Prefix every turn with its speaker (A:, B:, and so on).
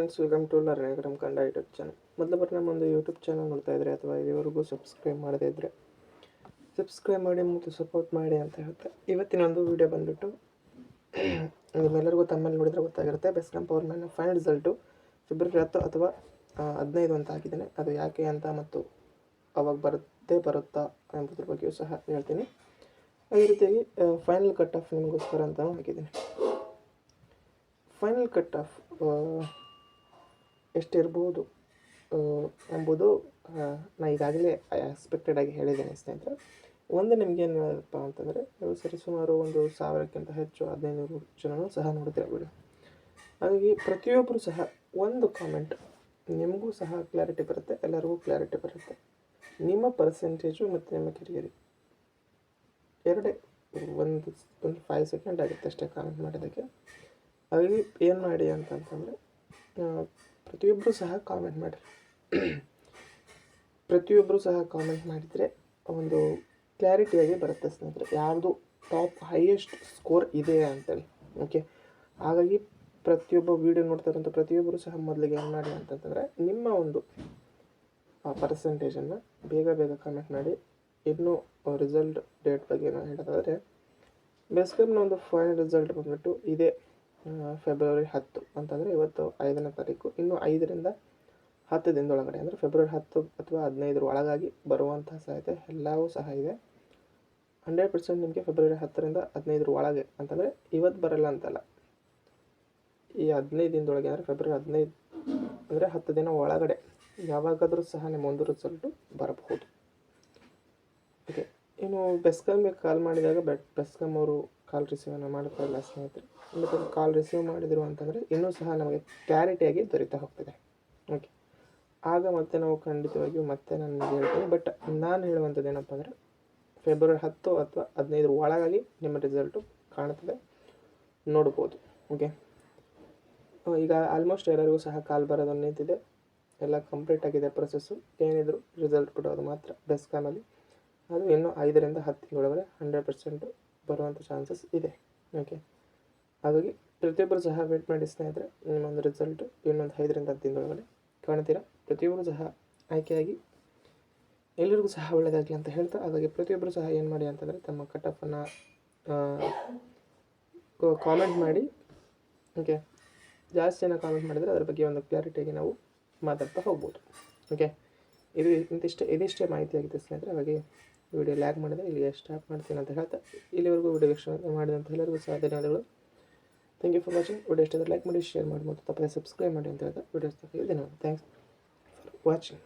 A: Friends, welcome to learning academy Kannada YouTube channel. ಮೊದಲ ಬಾರಿ ನಮ್ಮೊಂದು YouTube channel ನೋಡ್ತಾ ಇದ್ದರೆ ಅಥವಾ ಇದುವರೆಗೂ ಸಬ್ಸ್ಕ್ರೈಬ್ ಮಾಡದೇ ಇದ್ದರೆ ಸಬ್ಸ್ಕ್ರೈಬ್ ಮಾಡಿ ಮತ್ತು ಸಪೋರ್ಟ್ ಮಾಡಿ ಅಂತ ಹೇಳ್ತಾ ಇವತ್ತಿನ ಒಂದು ವಿಡಿಯೋ ಬಂದುಬಿಟ್ಟು ನಿಮ್ಮೆಲ್ಲರಿಗೂ ತಮ್ಮಲ್ಲಿ ನೋಡಿದರೆ ಗೊತ್ತಾಗಿರುತ್ತೆ. BESCOM power man final result February 10 ಅಥವಾ 15 ಅಂತ ಹಾಕಿದ್ದೇನೆ. ಅದು ಯಾಕೆ ಅಂತ ಮತ್ತು ಅವಾಗ ಬರುತ್ತಾ ಎಂಬುದ್ರ ಬಗ್ಗೆಯೂ ಸಹ ಹೇಳ್ತೀನಿ. ಅದೇ ರೀತಿಯಾಗಿ ಫೈನಲ್ ಕಟ್ ಆಫ್ ನಿಮಗೋಸ್ಕರ ಅಂತ ಹಾಕಿದ್ದೀನಿ. ಫೈನಲ್ ಕಟ್ ಆಫ್ ಎಷ್ಟಿರ್ಬೋದು ಎಂಬುದು ನಾನು ಈಗಾಗಲೇ ಎಕ್ಸ್ಪೆಕ್ಟೆಡ್ ಆಗಿ ಹೇಳಿದ್ದೇನೆ ಸ್ನೇಹಿತರೆ. ಒಂದು ನಿಮಗೆ ಏನು ಹೇಳಪ್ಪ ಅಂತಂದರೆ, ನೀವು ಸರಿಸುಮಾರು ಒಂದು 1000ಕ್ಕಿಂತ ಹೆಚ್ಚು 1500 ಜನನೂ ಸಹ ನೋಡ್ತೀರ ವಿಡಿಯೋ. ಹಾಗಾಗಿ ಪ್ರತಿಯೊಬ್ಬರು ಸಹ ಒಂದು ಕಾಮೆಂಟ್ ನಿಮಗೂ ಸಹ ಕ್ಲಾರಿಟಿ ಬರುತ್ತೆ, ಎಲ್ಲರಿಗೂ ಕ್ಲಾರಿಟಿ ಬರುತ್ತೆ. ನಿಮ್ಮ ಪರ್ಸೆಂಟೇಜು ಮತ್ತು ನಿಮ್ಮ ಕೆರಿಯರಿ ಎರಡೇ ಒಂದು 5 ಸೆಕೆಂಡ್ ಆಗುತ್ತೆ ಅಷ್ಟೇ ಕಾಮೆಂಟ್ ಮಾಡೋದಕ್ಕೆ. ಹಾಗಾಗಿ ಏನು ಮಾಡಿ ಅಂತಂತಂದರೆ, ಪ್ರತಿಯೊಬ್ಬರು ಸಹ ಕಾಮೆಂಟ್ ಮಾಡಿ. ಪ್ರತಿಯೊಬ್ಬರು ಸಹ ಕಾಮೆಂಟ್ ಮಾಡಿದರೆ ಒಂದು ಕ್ಲಾರಿಟಿಯಾಗಿ ಬರುತ್ತೆ ಸ್ನೇಹಿತರೆ, ಯಾರ್ದು ಟಾಪ್ ಹೈಯೆಸ್ಟ್ ಸ್ಕೋರ್ ಇದೆ ಅಂತೇಳಿ. ಓಕೆ, ಹಾಗಾಗಿ ಪ್ರತಿಯೊಬ್ಬ ವೀಡಿಯೋ ನೋಡ್ತಾ ಇರೋಂಥ ಪ್ರತಿಯೊಬ್ಬರು ಸಹ ಮೊದಲಿಗೆ ಏನು ಮಾಡಿ ಅಂತಂತಂದರೆ, ನಿಮ್ಮ ಒಂದು ಪರ್ಸೆಂಟೇಜನ್ನು ಬೇಗ ಕಾಮೆಂಟ್ ಮಾಡಿ. ಇನ್ನೂ ರಿಸಲ್ಟ್ ಡೇಟ್ ಬಗ್ಗೆ ನಾನು ಹೇಳೋದಾದರೆ, ಬೆಸ್ಕಾಮ್ನ ಒಂದು ಫೈನಲ್ ರಿಸಲ್ಟ್ ಬಂದುಬಿಟ್ಟು ಇದೇ ಫೆಬ್ರವರಿ 10 ಅಂತಂದರೆ ಇವತ್ತು 5ನೇ ತಾರೀಕು. ಇನ್ನು 5ರಿಂದ 10 ದಿನದೊಳಗಡೆ ಅಂದರೆ ಫೆಬ್ರವರಿ 10 ಅಥವಾ 15 ಒಳಗಾಗಿ ಬರುವಂಥ ಸಾಧ್ಯತೆ ಎಲ್ಲವೂ ಸಹ ಇದೆ. 100% ನಿಮಗೆ ಫೆಬ್ರವರಿ 10ರಿಂದ 15 ಒಳಗೆ ಅಂತಂದರೆ ಇವತ್ತು ಬರಲ್ಲ ಅಂತಲ್ಲ, ಈ 15 ದಿನದೊಳಗೆ ಅಂದರೆ ಫೆಬ್ರವರಿ 15 ಅಂದರೆ 10 ದಿನ ಒಳಗಡೆ ಯಾವಾಗಾದರೂ ಸಹ ನಿಮ್ಮ ಒಂದು ರಿಸಲ್ಟು ಬರಬಹುದು. ಓಕೆ, ಇನ್ನು ಬೆಸ್ಕಾಮ್ಗೆ ಕಾಲ್ ಮಾಡಿದಾಗ ಬೆಸ್ಕಾಮ್ ಅವರು ಕಾಲ್ ರಿಸೀವನ್ನು ಮಾಡ್ಕೊಳ್ಳಲ್ಲ ಸ್ನೇಹಿತರೆ. ಮತ್ತು ಕಾಲ್ ರಿಸೀವ್ ಮಾಡಿದರು ಅಂತಂದರೆ ಇನ್ನೂ ಸಹ ನಮಗೆ ಕ್ಲಾರಿಟಿಯಾಗಿ ದೊರೀತಾ ಹೋಗ್ತದೆ. ಓಕೆ, ಆಗ ಮತ್ತೆ ನಾವು ಖಂಡಿತವಾಗಿಯೂ ಮತ್ತೆ ನಾನು ನಿಮಗೆ ಹೇಳ್ತೀನಿ. ಬಟ್ ನಾನು ಹೇಳುವಂಥದ್ದು ಏನಪ್ಪ ಅಂದರೆ, ಫೆಬ್ರವರಿ 10 ಅಥವಾ 15 ಒಳಗಾಗಿ ನಿಮ್ಮ ರಿಸಲ್ಟು ಕಾಣುತ್ತದೆ, ನೋಡ್ಬೋದು. ಓಕೆ, ಈಗ ಆಲ್ಮೋಸ್ಟ್ ಎಲ್ಲರಿಗೂ ಸಹ ಕಾಲ್ ಬರೋದು ನಿಂತಿದೆ, ಎಲ್ಲ ಕಂಪ್ಲೀಟ್ ಆಗಿದೆ ಪ್ರೊಸೆಸ್ಸು. ಏನಿದ್ರು ರಿಸಲ್ಟ್ ಬಿಡೋದು ಮಾತ್ರ ಬೆಸ್ಕಾಮಲ್ಲಿ. ಅದು ಇನ್ನೂ 5ರಿಂದ 10 ತಿಂಗಳೊಳಗಡೆ 100% ಬರುವಂಥ ಚಾನ್ಸಸ್ ಇದೆ. ಓಕೆ, ಹಾಗಾಗಿ ಪ್ರತಿಯೊಬ್ಬರು ಸಹ ವೇಟ್ ಮಾಡಿ ಸ್ನೇಹಿತರೆ. ನಿಮ್ಮೊಂದು ರಿಸಲ್ಟು ಇನ್ನೊಂದು 5ರಿಂದ 10 ದಿನದೊಳಗಡೆ ಕಾಣ್ತೀರಾ. ಪ್ರತಿಯೊಬ್ಬರು ಸಹ ಆಯ್ಕೆಯಾಗಿ ಎಲ್ಲರಿಗೂ ಸಹ ಒಳ್ಳೆಯದಾಗಲಿ ಅಂತ ಹೇಳ್ತಾ, ಹಾಗಾಗಿ ಪ್ರತಿಯೊಬ್ಬರು ಸಹ ಏನು ಮಾಡಿ ಅಂತಂದರೆ, ತಮ್ಮ ಕಟ್ ಆಫನ್ನು ಕಾಮೆಂಟ್ ಮಾಡಿ. ಓಕೆ, ಜಾಸ್ತಿ ಜನ ಕಾಮೆಂಟ್ ಮಾಡಿದರೆ ಅದರ ಬಗ್ಗೆ ಒಂದು ಕ್ಲಾರಿಟಿಯಾಗಿ ನಾವು ಮಾತಾಡ್ತಾ ಹೋಗ್ಬೋದು. ಓಕೆ, ಇದಿಷ್ಟೇ ಮಾಹಿತಿ ಆಗಿದೆ ಸ್ನೇಹಿತರೆ. ಹಾಗಾಗಿ ವಿಡಿಯೋ ಲ್ಯಾಗ್ ಮಾಡಿದೆ, ಇಲ್ಲಿಗೆ ಸ್ಟಾಪ್ ಮಾಡ್ತೀನಿ ಅಂತ ಹೇಳ್ತಾ, ಇಲ್ಲಿವರೆಗೂ ವಿಡಿಯೋ ವೀಕ್ಷಣೆ ಮಾಡಿದಂಥ ಎಲ್ಲರಿಗೂ ಸಹ ಧನ್ಯವಾದಗಳು. Thank you for watching. Video ಇಷ್ಟ ಲೈಕ್ ಮಾಡಿ, ಶೇರ್ ಮಾಡಿ ಮತ್ತು ತಪ್ಪದೆ ಸಬ್ಸ್ಕ್ರೈಬ್ ಮಾಡಿ ಅಂತ ಹೇಳ್ತಾ ವಿಡಿಯೋಸ್ ಧನ್ಯವಾದ. Thanks for watching.